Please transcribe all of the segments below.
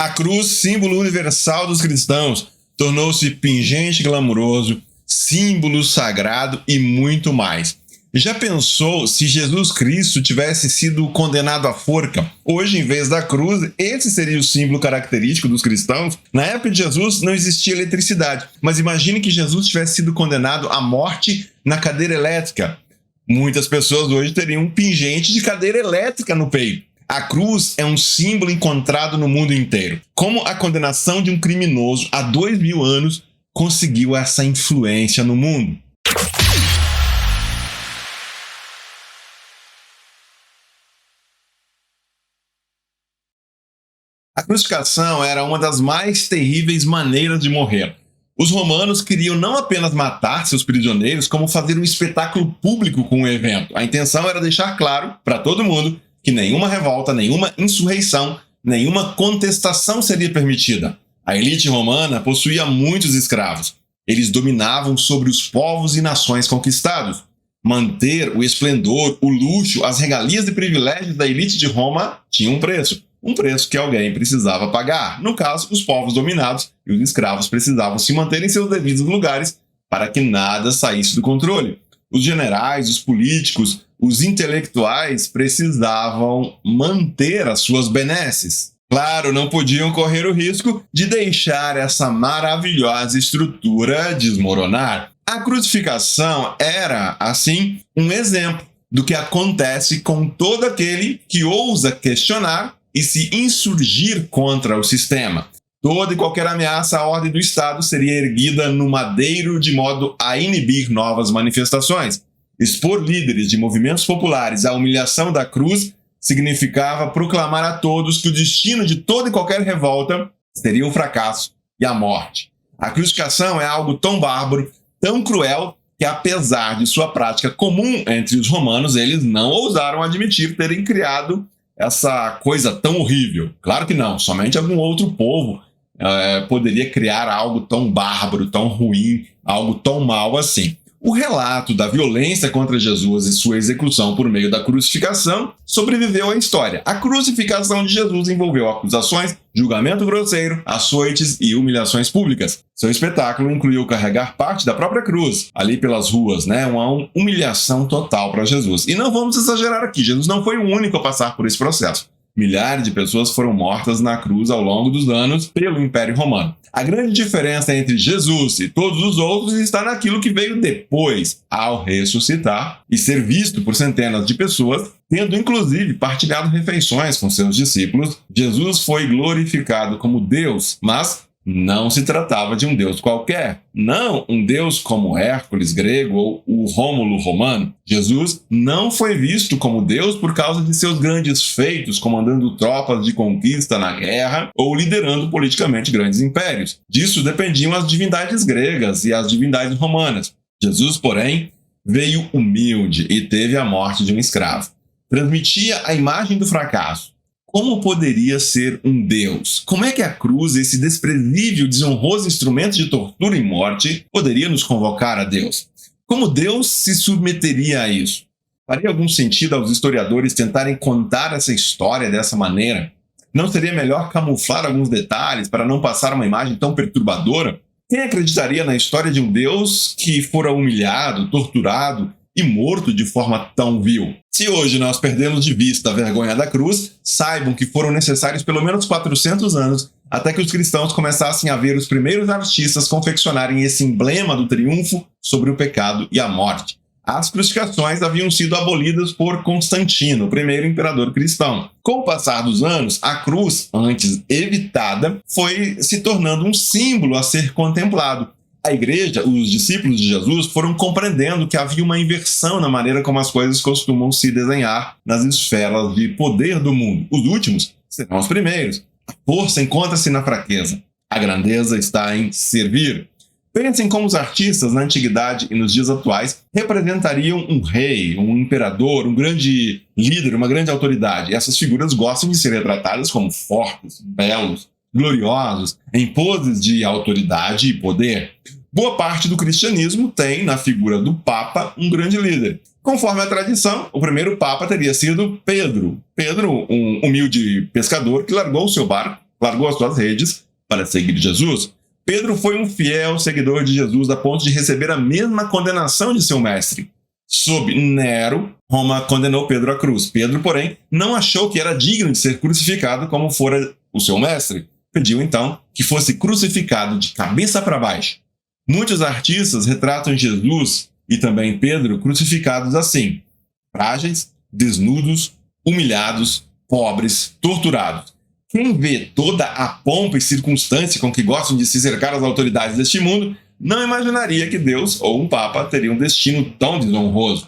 A cruz, símbolo universal dos cristãos, tornou-se pingente e glamouroso, símbolo sagrado e muito mais. Já pensou se Jesus Cristo tivesse sido condenado à forca? Hoje, em vez da cruz, esse seria o símbolo característico dos cristãos. Na época de Jesus não existia eletricidade, mas imagine que Jesus tivesse sido condenado à morte na cadeira elétrica. Muitas pessoas hoje teriam um pingente de cadeira elétrica no peito. A cruz é um símbolo encontrado no mundo inteiro. Como a condenação de um criminoso há 2000 anos conseguiu essa influência no mundo? A crucificação era uma das mais terríveis maneiras de morrer. Os romanos queriam não apenas matar seus prisioneiros, como fazer um espetáculo público com o evento. A intenção era deixar claro para todo mundo que nenhuma revolta, nenhuma insurreição, nenhuma contestação seria permitida. A elite romana possuía muitos escravos. Eles dominavam sobre os povos e nações conquistados. Manter o esplendor, o luxo, as regalias e privilégios da elite de Roma tinha um preço. Um preço que alguém precisava pagar. No caso, os povos dominados e os escravos precisavam se manter em seus devidos lugares para que nada saísse do controle. Os generais, os políticos, os intelectuais precisavam manter as suas benesses. Claro, não podiam correr o risco de deixar essa maravilhosa estrutura desmoronar. A crucificação era, assim, um exemplo do que acontece com todo aquele que ousa questionar e se insurgir contra o sistema. Toda e qualquer ameaça à ordem do Estado seria erguida no madeiro de modo a inibir novas manifestações. Expor líderes de movimentos populares à humilhação da cruz significava proclamar a todos que o destino de toda e qualquer revolta seria o fracasso e a morte. A crucificação é algo tão bárbaro, tão cruel, que apesar de sua prática comum entre os romanos, eles não ousaram admitir terem criado essa coisa tão horrível. Claro que não, somente algum outro povo poderia criar algo tão bárbaro, tão ruim, algo tão mau assim. O relato da violência contra Jesus e sua execução por meio da crucificação sobreviveu à história. A crucificação de Jesus envolveu acusações, julgamento grosseiro, açoites e humilhações públicas. Seu espetáculo incluiu carregar parte da própria cruz ali pelas ruas, uma humilhação total para Jesus. E não vamos exagerar aqui, Jesus não foi o único a passar por esse processo. Milhares de pessoas foram mortas na cruz ao longo dos anos pelo Império Romano. A grande diferença entre Jesus e todos os outros está naquilo que veio depois, ao ressuscitar e ser visto por centenas de pessoas, tendo inclusive partilhado refeições com seus discípulos. Jesus foi glorificado como Deus, mas não se tratava de um deus qualquer, não um deus como Hércules grego ou o Rômulo romano. Jesus não foi visto como Deus por causa de seus grandes feitos, comandando tropas de conquista na guerra ou liderando politicamente grandes impérios. Disso dependiam as divindades gregas e as divindades romanas. Jesus, porém, veio humilde e teve a morte de um escravo. Transmitia a imagem do fracasso. Como poderia ser um Deus? Como é que a cruz, esse desprezível, desonroso instrumento de tortura e morte, poderia nos convocar a Deus? Como Deus se submeteria a isso? Faria algum sentido aos historiadores tentarem contar essa história dessa maneira? Não seria melhor camuflar alguns detalhes para não passar uma imagem tão perturbadora? Quem acreditaria na história de um Deus que fora humilhado, torturado e morto de forma tão vil? Se hoje nós perdemos de vista a vergonha da cruz, saibam que foram necessários pelo menos 400 anos até que os cristãos começassem a ver os primeiros artistas confeccionarem esse emblema do triunfo sobre o pecado e a morte. As crucificações haviam sido abolidas por Constantino, o primeiro imperador cristão. Com o passar dos anos, a cruz, antes evitada, foi se tornando um símbolo a ser contemplado. A igreja, os discípulos de Jesus, foram compreendendo que havia uma inversão na maneira como as coisas costumam se desenhar nas esferas de poder do mundo. Os últimos serão os primeiros. A força encontra-se na fraqueza. A grandeza está em servir. Pensem como os artistas na antiguidade e nos dias atuais representariam um rei, um imperador, um grande líder, uma grande autoridade. E essas figuras gostam de ser retratadas como fortes, belos, gloriosos, em poses de autoridade e poder. Boa parte do cristianismo tem, na figura do Papa, um grande líder. Conforme a tradição, o primeiro Papa teria sido Pedro. Pedro, um humilde pescador que largou o seu barco largou as suas redes para seguir Jesus. Pedro foi um fiel seguidor de Jesus a ponto de receber a mesma condenação de seu mestre. Sob Nero, Roma condenou Pedro à cruz. Pedro, porém, não achou que era digno de ser crucificado como fora o seu mestre. Pediu, então, que fosse crucificado de cabeça para baixo. Muitos artistas retratam Jesus e também Pedro crucificados assim: frágeis, desnudos, humilhados, pobres, torturados. Quem vê toda a pompa e circunstância com que gostam de se cercar as autoridades deste mundo, não imaginaria que Deus ou um Papa teria um destino tão desonroso.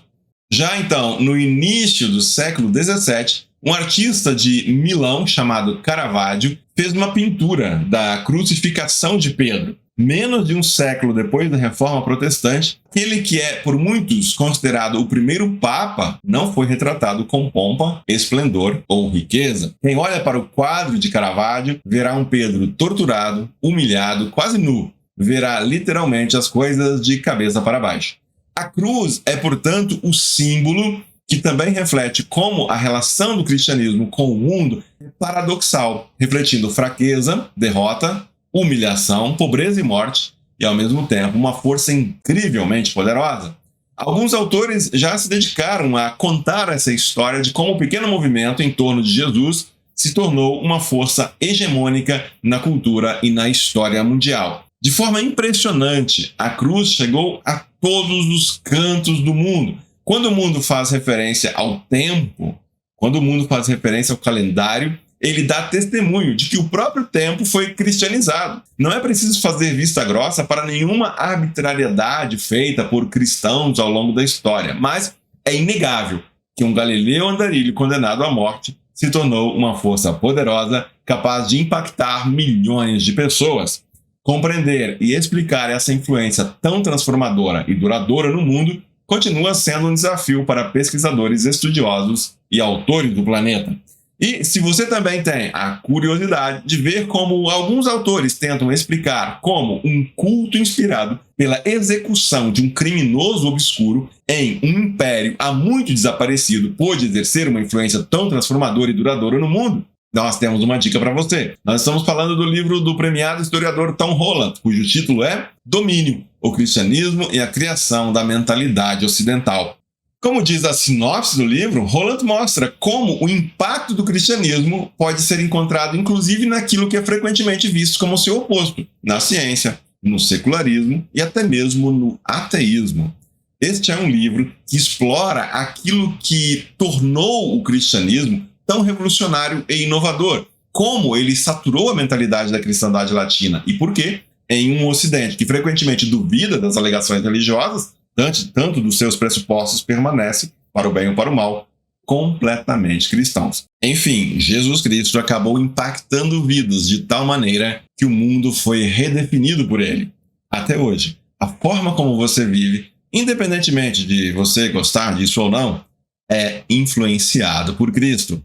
Já então, no início do século XVII, um artista de Milão chamado Caravaggio fez uma pintura da crucificação de Pedro. Menos de um século depois da Reforma Protestante, aquele que é por muitos considerado o primeiro Papa não foi retratado com pompa, esplendor ou riqueza. Quem olha para o quadro de Caravaggio verá um Pedro torturado, humilhado, quase nu. Verá literalmente as coisas de cabeça para baixo. A cruz é, portanto, o símbolo que também reflete como a relação do cristianismo com o mundo é paradoxal, refletindo fraqueza, derrota, humilhação, pobreza e morte, e ao mesmo tempo uma força incrivelmente poderosa. Alguns autores já se dedicaram a contar essa história de como o pequeno movimento em torno de Jesus se tornou uma força hegemônica na cultura e na história mundial. De forma impressionante, a cruz chegou a todos os cantos do mundo. Quando o mundo faz referência ao tempo, quando o mundo faz referência ao calendário, ele dá testemunho de que o próprio tempo foi cristianizado. Não é preciso fazer vista grossa para nenhuma arbitrariedade feita por cristãos ao longo da história, mas é inegável que um Galileu andarilho condenado à morte se tornou uma força poderosa capaz de impactar milhões de pessoas. Compreender e explicar essa influência tão transformadora e duradoura no mundo continua sendo um desafio para pesquisadores estudiosos e autores do planeta. E se você também tem a curiosidade de ver como alguns autores tentam explicar como um culto inspirado pela execução de um criminoso obscuro em um império há muito desaparecido pôde exercer uma influência tão transformadora e duradoura no mundo, nós temos uma dica para você. Nós estamos falando do livro do premiado historiador Tom Holland, cujo título é Domínio, o cristianismo e a criação da mentalidade ocidental. Como diz a sinopse do livro, Holland mostra como o impacto do cristianismo pode ser encontrado inclusive naquilo que é frequentemente visto como seu oposto, na ciência, no secularismo e até mesmo no ateísmo. Este é um livro que explora aquilo que tornou o cristianismo tão revolucionário e inovador, como ele saturou a mentalidade da cristandade latina e por que, em um ocidente que frequentemente duvida das alegações religiosas, tanto dos seus pressupostos permanece, para o bem ou para o mal, completamente cristãos. Enfim, Jesus Cristo acabou impactando vidas de tal maneira que o mundo foi redefinido por ele. Até hoje, a forma como você vive, independentemente de você gostar disso ou não, é influenciado por Cristo.